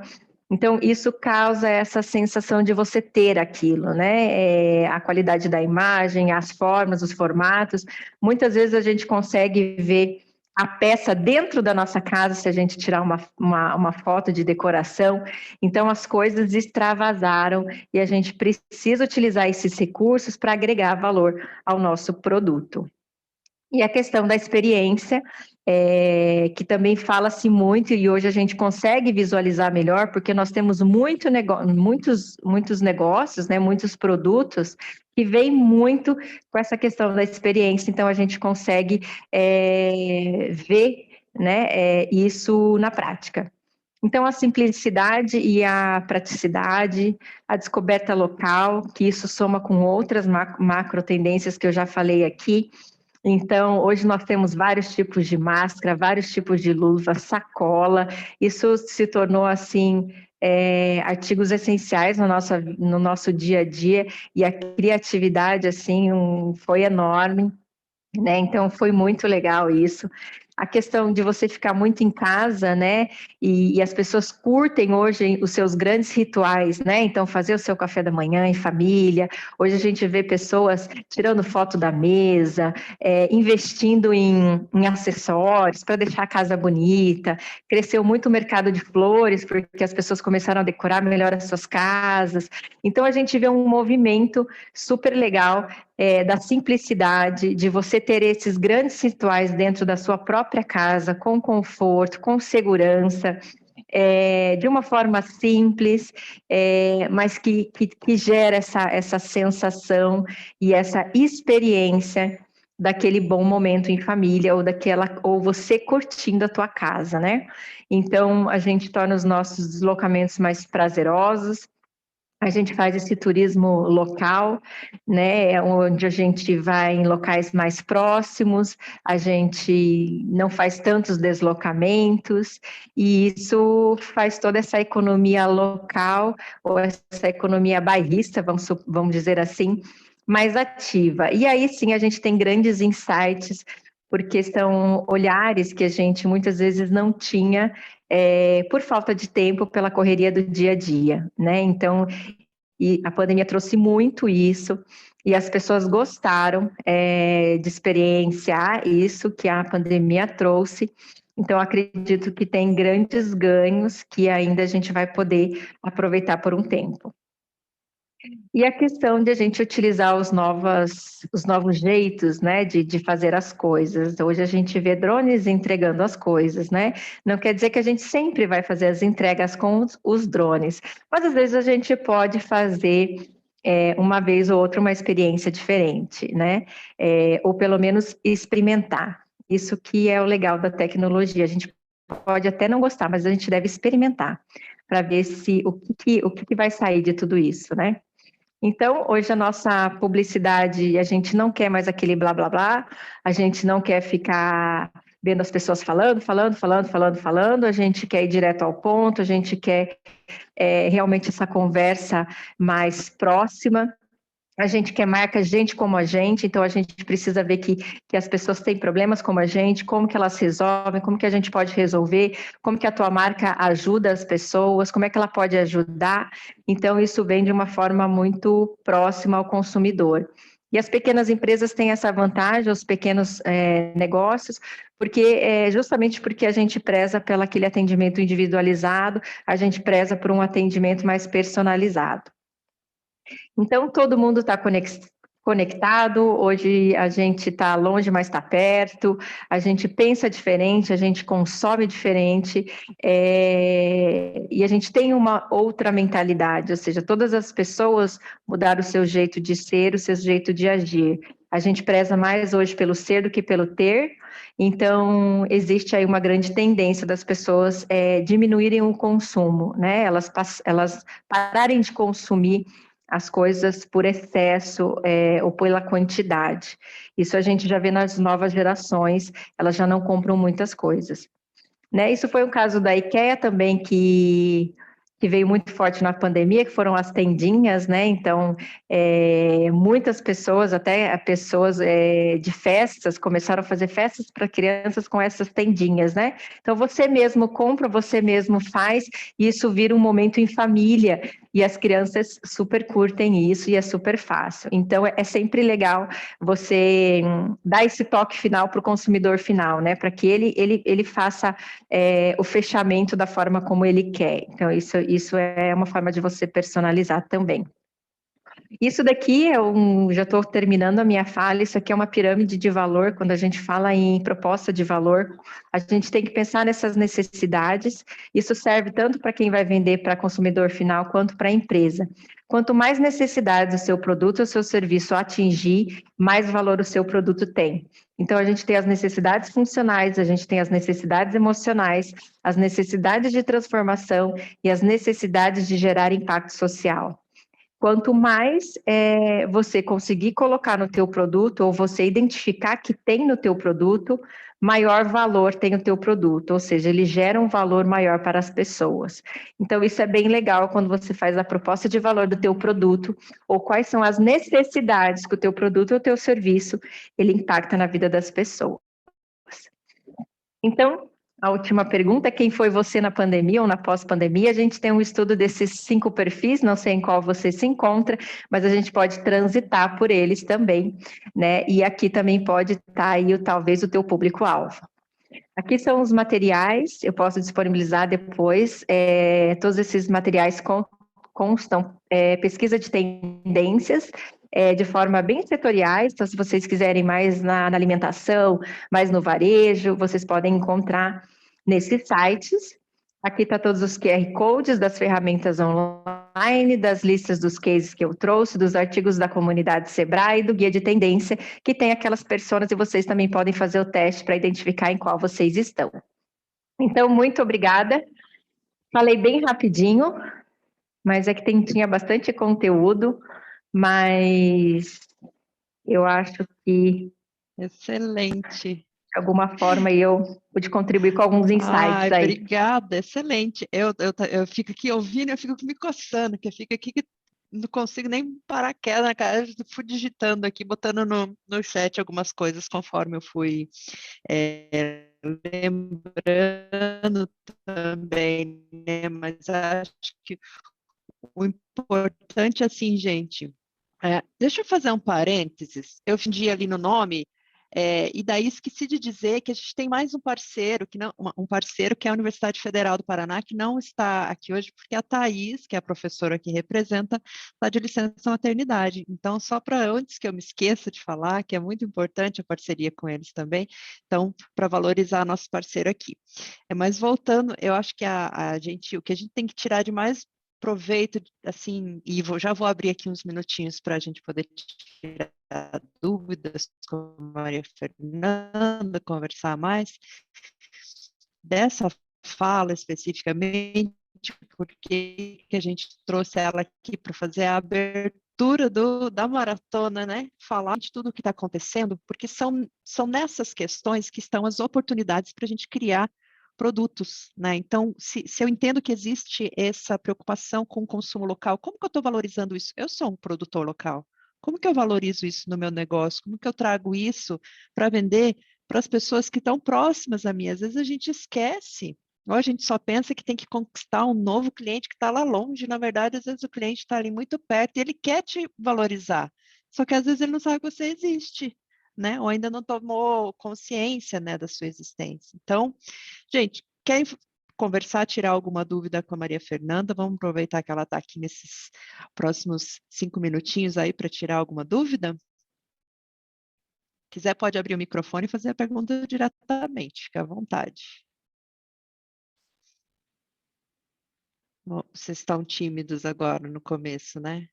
Então, isso causa essa sensação de você ter aquilo, né? A qualidade da imagem, as formas, os formatos. Muitas vezes a gente consegue ver a peça dentro da nossa casa, se a gente tirar uma foto de decoração. Então, as coisas extravasaram e a gente precisa utilizar esses recursos para agregar valor ao nosso produto. E a questão da experiência, que também fala-se muito, e hoje a gente consegue visualizar melhor, porque nós temos muitos negócios, né, muitos produtos, que vêm muito com essa questão da experiência, então a gente consegue ver, né, isso na prática. Então, a simplicidade e a praticidade, a descoberta local, que isso soma com outras macro tendências que eu já falei aqui. Então, hoje nós temos vários tipos de máscara, vários tipos de luva, sacola. Isso se tornou, assim, artigos essenciais no nosso dia a dia. E a criatividade, assim, foi enorme, né? Então, foi muito legal isso. A questão de você ficar muito em casa, né? E as pessoas curtem hoje os seus grandes rituais, né? Então, fazer o seu café da manhã em família. Hoje a gente vê pessoas tirando foto da mesa, investindo em acessórios para deixar a casa bonita. Cresceu muito o mercado de flores, porque as pessoas começaram a decorar melhor as suas casas. Então, a gente vê um movimento super legal da simplicidade, de você ter esses grandes rituais dentro da sua própria casa, com conforto, com segurança, de uma forma simples, mas que gera essa sensação e essa experiência daquele bom momento em família, ou você curtindo a tua casa, né? Então, a gente torna os nossos deslocamentos mais prazerosos. A gente faz esse turismo local, né, onde a gente vai em locais mais próximos, a gente não faz tantos deslocamentos, e isso faz toda essa economia local, ou essa economia bairrista, vamos dizer assim, mais ativa. E aí sim a gente tem grandes insights, porque são olhares que a gente muitas vezes não tinha por falta de tempo, pela correria do dia a dia, né? Então, e a pandemia trouxe muito isso, e as pessoas gostaram de experienciar isso que a pandemia trouxe. Então, acredito que tem grandes ganhos que ainda a gente vai poder aproveitar por um tempo. E a questão de a gente utilizar os novos jeitos, né, de fazer as coisas. Hoje a gente vê drones entregando as coisas, né? Não quer dizer que a gente sempre vai fazer as entregas com os drones, mas às vezes a gente pode fazer uma vez ou outra uma experiência diferente, né? Ou pelo menos experimentar. Isso que é o legal da tecnologia. A gente pode até não gostar, mas a gente deve experimentar para ver o que vai sair de tudo isso, né? Então, hoje a nossa publicidade, a gente não quer mais aquele blá, blá, blá, a gente não quer ficar vendo as pessoas falando, a gente quer ir direto ao ponto, a gente quer realmente essa conversa mais próxima. A gente quer marca gente como a gente, então a gente precisa ver que as pessoas têm problemas como a gente, como que elas resolvem, como que a gente pode resolver, como que a tua marca ajuda as pessoas, como é que ela pode ajudar. Então, isso vem de uma forma muito próxima ao consumidor. E as pequenas empresas têm essa vantagem, os pequenos negócios, porque justamente porque a gente preza pelo aquele atendimento individualizado, a gente preza por um atendimento mais personalizado. Então, todo mundo está conectado, hoje a gente está longe, mas está perto, a gente pensa diferente, a gente consome diferente, e a gente tem uma outra mentalidade, ou seja, todas as pessoas mudaram o seu jeito de ser, o seu jeito de agir. A gente preza mais hoje pelo ser do que pelo ter, então existe aí uma grande tendência das pessoas diminuírem o consumo, né? Elas pararem de consumir as coisas por excesso ou pela quantidade. Isso a gente já vê nas novas gerações, elas já não compram muitas coisas. Né? Isso foi o caso da IKEA também, que veio muito forte na pandemia, que foram as tendinhas, né? Então, muitas pessoas, até pessoas de festas, começaram a fazer festas para crianças com essas tendinhas, né? Então, você mesmo compra, você mesmo faz, e isso vira um momento em família, e as crianças super curtem isso, e é super fácil. Então, é sempre legal você dar esse toque final para o consumidor final, né? Para que ele faça o fechamento da forma como ele quer. Então, isso é uma forma de você personalizar também. Isso daqui, já estou terminando a minha fala, isso aqui é uma pirâmide de valor. Quando a gente fala em proposta de valor, a gente tem que pensar nessas necessidades. Isso serve tanto para quem vai vender para consumidor final, quanto para a empresa. Quanto mais necessidades o seu produto ou o seu serviço atingir, mais valor o seu produto tem. Então, a gente tem as necessidades funcionais, a gente tem as necessidades emocionais, as necessidades de transformação e as necessidades de gerar impacto social. Quanto mais você conseguir colocar no teu produto, ou você identificar que tem no teu produto, maior valor tem o teu produto, ou seja, ele gera um valor maior para as pessoas. Então, isso é bem legal quando você faz a proposta de valor do teu produto, ou quais são as necessidades que o teu produto ou o teu serviço, ele impacta na vida das pessoas. Então, a última pergunta, quem foi você na pandemia ou na pós-pandemia? A gente tem um estudo desses 5 perfis, não sei em qual você se encontra, mas a gente pode transitar por eles também, né? E aqui também pode estar aí talvez o teu público-alvo. Aqui são os materiais, eu posso disponibilizar depois, todos esses materiais constam pesquisa de tendências, de forma bem setoriais, então se vocês quiserem mais na alimentação, mais no varejo, vocês podem encontrar nesses sites. Aqui está todos os QR Codes das ferramentas online, das listas dos cases que eu trouxe, dos artigos da comunidade Sebrae, do guia de tendência, que tem aquelas personas e vocês também podem fazer o teste para identificar em qual vocês estão. Então, muito obrigada. Falei bem rapidinho, mas é que tinha bastante conteúdo, mas eu acho que... Excelente. De alguma forma eu pude contribuir com alguns insights aí. Obrigada, excelente. Eu fico aqui ouvindo, eu fico me coçando, que eu fico aqui que não consigo nem parar quieto na cara, eu fui digitando aqui, botando no chat algumas coisas conforme eu fui lembrando também, né? Mas acho que o importante, assim, gente, deixa eu fazer um parênteses. Eu fingi ali no nome, e daí esqueci de dizer que a gente tem mais um parceiro, um parceiro que é a Universidade Federal do Paraná, que não está aqui hoje, porque a Thaís, que é a professora que representa, está de licença maternidade. Então, só para antes que eu me esqueça de falar, que é muito importante a parceria com eles também, então, para valorizar nosso parceiro aqui. Mas voltando, eu acho que o que a gente tem que tirar de mais proveito, assim, e já vou abrir aqui uns minutinhos para a gente poder tirar dúvidas com a Maria Fernanda, conversar mais, dessa fala especificamente, porque que a gente trouxe ela aqui para fazer a abertura estrutura da maratona, né? Falar de tudo o que está acontecendo, porque são nessas questões que estão as oportunidades para a gente criar produtos, né? Então, se eu entendo que existe essa preocupação com o consumo local, como que eu estou valorizando isso? Eu sou um produtor local. Como que eu valorizo isso no meu negócio? Como que eu trago isso para vender para as pessoas que estão próximas a mim? Às vezes a gente esquece, ou a gente só pensa que tem que conquistar um novo cliente que está lá longe. Na verdade, às vezes o cliente está ali muito perto e ele quer te valorizar. Só que às vezes ele não sabe que você existe, né? Ou ainda não tomou consciência, né, da sua existência. Então, gente, quer conversar, tirar alguma dúvida com a Maria Fernanda? Vamos aproveitar que ela está aqui nesses próximos 5 minutinhos aí para tirar alguma dúvida? Quiser, pode abrir o microfone e fazer a pergunta diretamente, fica à vontade. Bom, vocês estão tímidos agora no começo, né?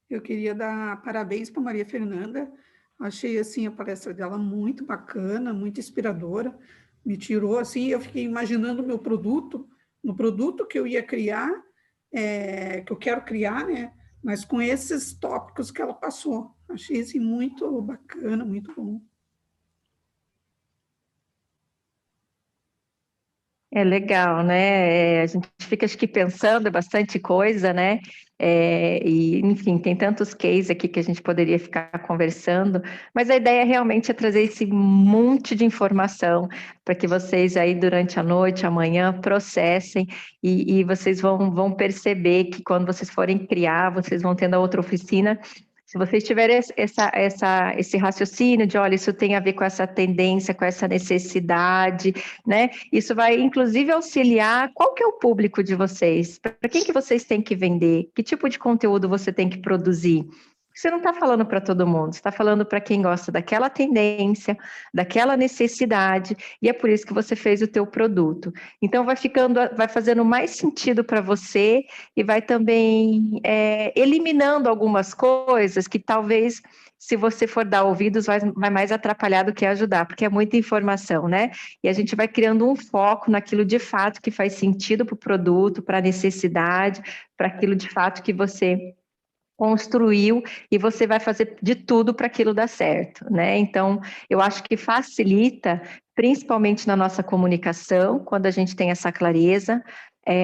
Eu queria dar parabéns para Maria Fernanda. Achei assim a palestra dela muito bacana, muito inspiradora. Me tirou assim, eu fiquei imaginando o meu produto, no produto que eu ia criar, que eu quero criar, né? Mas com esses tópicos que ela passou. Achei assim muito bacana, muito bom. É legal, né? A gente fica, acho que, pensando bastante coisa, né? E, enfim, tem tantos cases aqui que a gente poderia ficar conversando, mas a ideia realmente é trazer esse monte de informação para que vocês aí durante a noite, amanhã, processem e vocês vão perceber que quando vocês forem criar, vocês vão tendo a outra oficina. Se vocês tiverem esse raciocínio de, olha, isso tem a ver com essa tendência, com essa necessidade, né? Isso vai, inclusive, auxiliar qual que é o público de vocês, para quem que vocês têm que vender, que tipo de conteúdo você tem que produzir. Você não está falando para todo mundo, você está falando para quem gosta daquela tendência, daquela necessidade, e é por isso que você fez o teu produto. Então, vai fazendo mais sentido para você e vai também eliminando algumas coisas que talvez, se você for dar ouvidos, vai mais atrapalhar do que ajudar, porque é muita informação, né? E a gente vai criando um foco naquilo de fato que faz sentido para o produto, para a necessidade, para aquilo de fato que você construiu e você vai fazer de tudo para aquilo dar certo, né? Então, eu acho que facilita, principalmente na nossa comunicação, quando a gente tem essa clareza,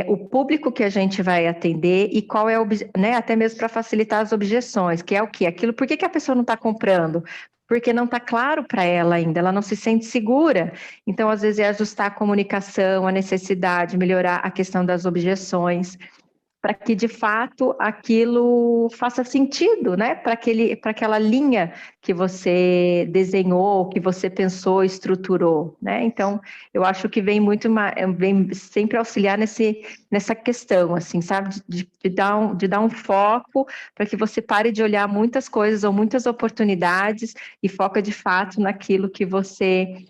o público que a gente vai atender e qual é, né? Até mesmo para facilitar as objeções, que é o quê? Aquilo, por que a pessoa não está comprando? Porque não está claro para ela ainda, ela não se sente segura. Então, às vezes, é ajustar a comunicação, a necessidade, melhorar a questão das objeções, para que de fato aquilo faça sentido, né? Para aquela linha que você desenhou, que você pensou, estruturou, né? Então, eu acho que vem sempre auxiliar nessa questão, assim, sabe? De dar um foco para que você pare de olhar muitas coisas ou muitas oportunidades e foca de fato naquilo que você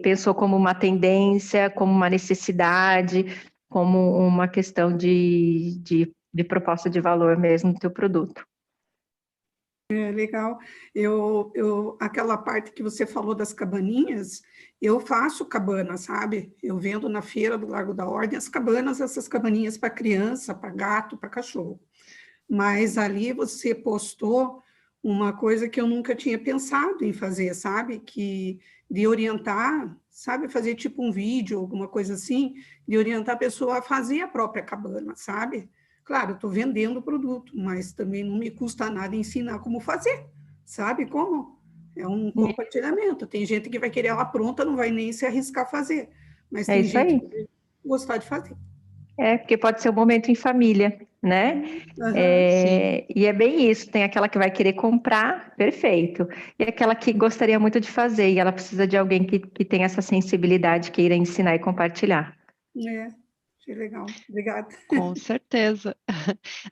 pensou como uma tendência, como uma necessidade, como uma questão de proposta de valor mesmo do teu produto. É legal. Aquela parte que você falou das cabaninhas, eu faço cabana, sabe? Eu vendo na feira do Largo da Ordem as cabanas, essas cabaninhas para criança, para gato, para cachorro. Mas ali você postou uma coisa que eu nunca tinha pensado em fazer, sabe? De orientar, sabe? Fazer tipo um vídeo, alguma coisa assim, de orientar a pessoa a fazer a própria cabana, sabe? Claro, eu estou vendendo o produto, mas também não me custa nada ensinar como fazer, sabe como? É um compartilhamento. Tem gente que vai querer ela pronta, não vai nem se arriscar a fazer, mas É tem isso gente aí. que vai gostar de fazer. Porque pode ser um momento em família, né? Uhum. E é bem isso, tem aquela que vai querer comprar, perfeito, e aquela que gostaria muito de fazer, e ela precisa de alguém que tenha essa sensibilidade, queira ensinar e compartilhar. Achei legal. Obrigada. Com certeza.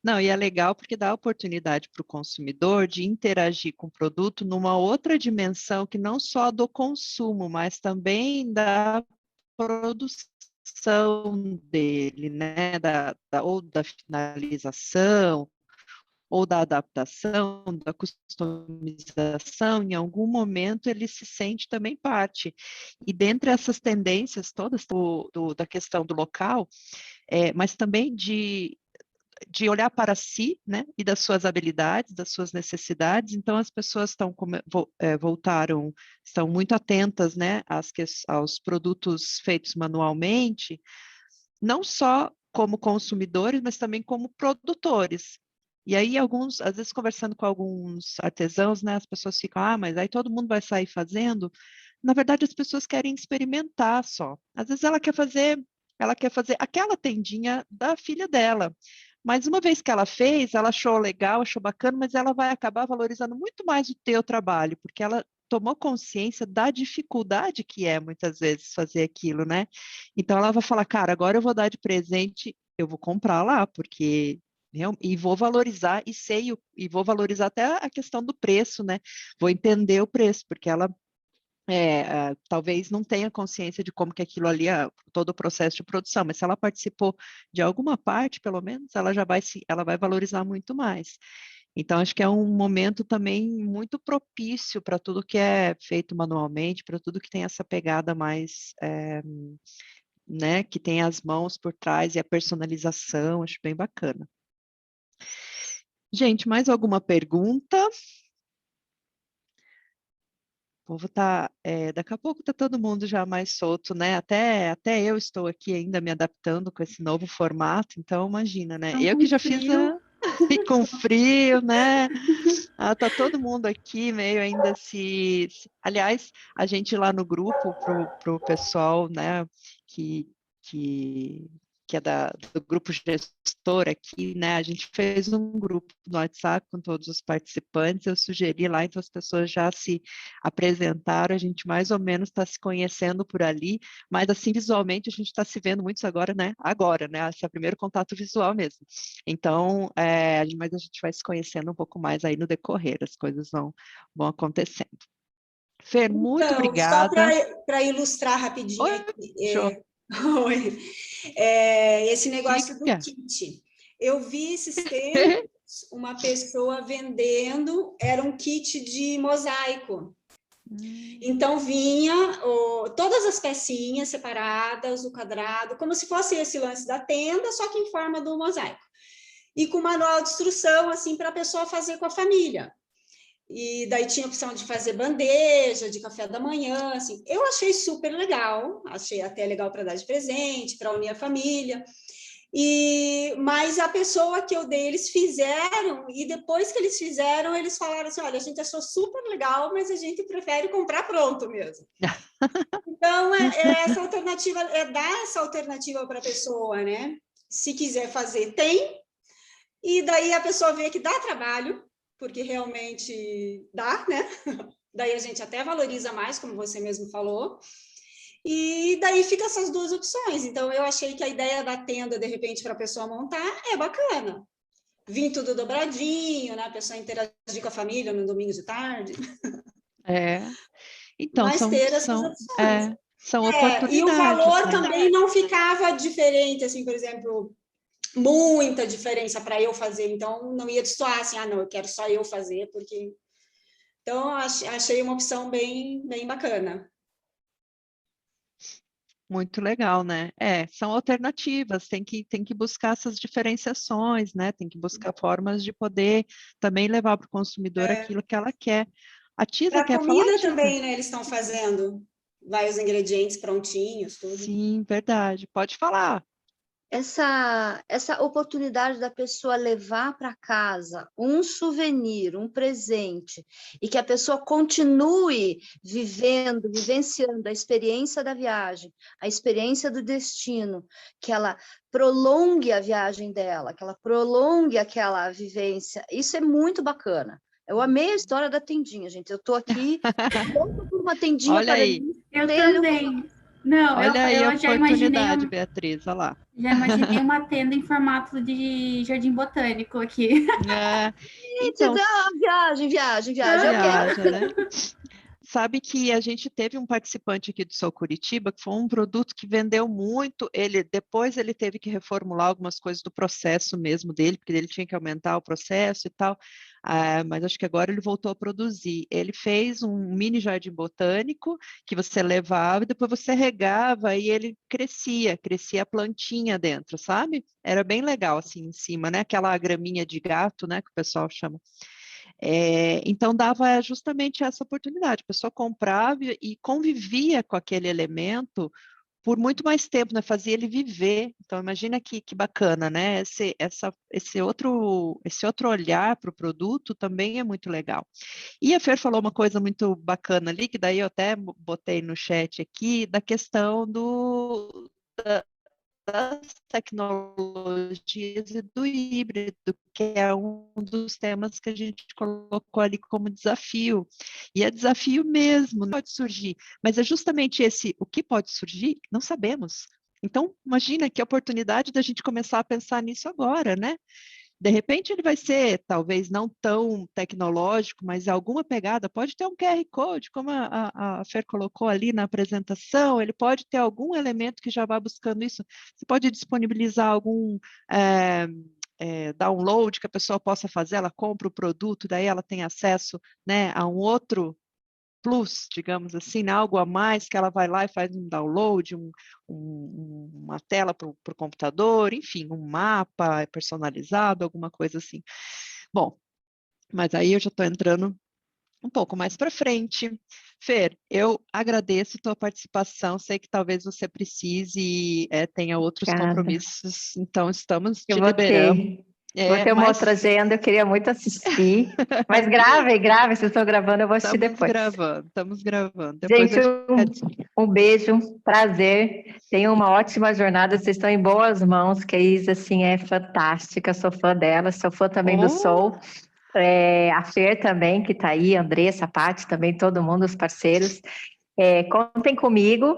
Não, e é legal porque dá oportunidade para o consumidor de interagir com o produto numa outra dimensão que não só do consumo, mas também da produção dele, né? Ou da finalização, ou da adaptação, da customização, em algum momento ele se sente também parte. E dentre essas tendências todas da questão do local, mas também de olhar para si, né, e das suas habilidades, das suas necessidades. Então, as pessoas estão muito atentas, né, aos produtos feitos manualmente, não só como consumidores, mas também como produtores. E aí, às vezes, conversando com alguns artesãos, né, as pessoas ficam, mas aí todo mundo vai sair fazendo. Na verdade, as pessoas querem experimentar só. Às vezes ela quer fazer aquela tendinha da filha dela. Mas uma vez que ela fez, ela achou legal, achou bacana, mas ela vai acabar valorizando muito mais o teu trabalho, porque ela tomou consciência da dificuldade que é, muitas vezes, fazer aquilo, né? Então, ela vai falar, cara, agora eu vou dar de presente, eu vou comprar lá, porque... E vou valorizar, e vou valorizar até a questão do preço, né? Vou entender o preço, porque ela talvez não tenha consciência de como que aquilo ali é todo o processo de produção, mas se ela participou de alguma parte, pelo menos, ela vai valorizar muito mais. Então, acho que é um momento também muito propício para tudo que é feito manualmente, para tudo que tem essa pegada mais, né, que tem as mãos por trás e a personalização, acho bem bacana. Gente, mais alguma pergunta? O povo daqui a pouco está todo mundo já mais solto, né? Até eu estou aqui ainda me adaptando com esse novo formato, então imagina, né? Então, Eu com que já fiz frio. e com frio, né? Tá todo mundo aqui meio ainda Aliás, a gente lá no grupo, pro pessoal, né, que é do grupo gestor aqui, né? A gente fez um grupo no WhatsApp com todos os participantes, eu sugeri lá, então as pessoas já se apresentaram, a gente mais ou menos está se conhecendo por ali, mas assim, visualmente, a gente está se vendo muito agora, né? Esse é o primeiro contato visual mesmo. Então, mas a gente vai se conhecendo um pouco mais aí no decorrer, as coisas vão acontecendo. Fer, muito Então, obrigada. só para ilustrar rapidinho Oi, aqui, esse negócio do kit. Eu vi esses tempos uma pessoa vendendo, era um kit de mosaico. Então, vinha todas as pecinhas separadas, o quadrado, como se fosse esse lance da tenda, só que em forma do mosaico. E com manual de instrução, assim, para a pessoa fazer com a família. E daí tinha a opção de fazer bandeja, de café da manhã, assim. Eu achei super legal, achei até legal para dar de presente, para unir a família. Mas a pessoa que eu dei, eles fizeram, e depois que eles fizeram, eles falaram assim, olha, a gente achou super legal, mas a gente prefere comprar pronto mesmo. Então, essa alternativa, dar essa alternativa para a pessoa, né? Se quiser fazer, tem. E daí a pessoa vê que dá trabalho, porque realmente dá, né? Daí a gente até valoriza mais, como você mesmo falou. E daí fica essas duas opções. Então, eu achei que a ideia da tenda, de repente, para a pessoa montar, é bacana. Vim tudo dobradinho, né? A pessoa interagir com a família no domingo de tarde. Então, mas ter essas opções. São oportunidades. E o valor, né? também não ficava diferente, assim, por exemplo, muita diferença para eu fazer. Então, não ia destoar assim, não, eu quero só eu fazer, porque... Então, achei uma opção bem, bem bacana. Muito legal, né? São alternativas, tem que buscar essas diferenciações, né? Tem que buscar formas de poder também levar para o consumidor aquilo que ela quer. A Tisa quer falar? Comida também, né? Eles estão fazendo vários ingredientes prontinhos, tudo. Sim, verdade. Pode falar. Essa oportunidade da pessoa levar para casa um souvenir, um presente, e que a pessoa continue vivenciando a experiência da viagem, a experiência do destino, que ela prolongue a viagem dela, que ela prolongue aquela vivência, isso é muito bacana. Eu amei a história da tendinha, gente. Eu estou aqui louca por uma tendinha. Olha para aí. Eu também. Não, Olha aí a eu já imaginei oportunidade, Beatriz, olha lá. Já imaginei uma tenda em formato de jardim botânico aqui. Então, viagem. viaja, né? sabe que a gente teve um participante aqui do Sou Curitiba, que foi um produto que vendeu muito, depois ele teve que reformular algumas coisas do processo mesmo dele, porque ele tinha que aumentar o processo e tal, mas acho que agora ele voltou a produzir. Ele fez um mini jardim botânico, que você levava e depois você regava e ele crescia a plantinha dentro, sabe? Era bem legal assim em cima, né? Aquela graminha de gato, né, que o pessoal chama. Então, dava justamente essa oportunidade. A pessoa comprava e convivia com aquele elemento por muito mais tempo, né? Fazia ele viver. Então, imagina que bacana, né? Esse outro olhar para o produto também é muito legal. E a Fer falou uma coisa muito bacana ali, que daí eu até botei no chat aqui, da questão das tecnologias e do híbrido, que é um dos temas que a gente colocou ali como desafio. E é desafio mesmo, não pode surgir. Mas é justamente o que pode surgir, não sabemos. Então, imagina que oportunidade da gente começar a pensar nisso agora, né? De repente ele vai ser, talvez não tão tecnológico, mas alguma pegada, pode ter um QR Code, como a Fer colocou ali na apresentação, ele pode ter algum elemento que já vá buscando isso. Você pode disponibilizar algum download que a pessoa possa fazer, ela compra o produto, daí ela tem acesso, né, a um outro plus, digamos assim, né? Algo a mais que ela vai lá e faz um download, uma tela para o computador, enfim, um mapa personalizado, alguma coisa assim. Bom, mas aí eu já estou entrando um pouco mais para frente. Fer, eu agradeço a tua participação, sei que talvez você precise e tenha outros compromissos, então estamos te liberando. Vou ter uma outra agenda, eu queria muito assistir. Mas grave, vocês estão gravando, eu vou assistir depois. Estamos gravando. Depois gente, um beijo, prazer. Tenham uma ótima jornada, vocês estão em boas mãos, que a Isa, assim, é fantástica, sou fã dela, sou fã também do Soul. A Fer também, que está aí, a Andressa, a Paty, também, todo mundo, os parceiros. Contem comigo,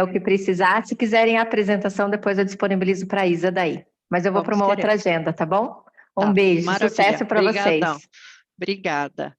o que precisar. Se quiserem a apresentação, depois eu disponibilizo para a Isa daí. Mas eu vou para uma outra agenda, tá bom? Um beijo, maravilha. sucesso para vocês. Obrigada.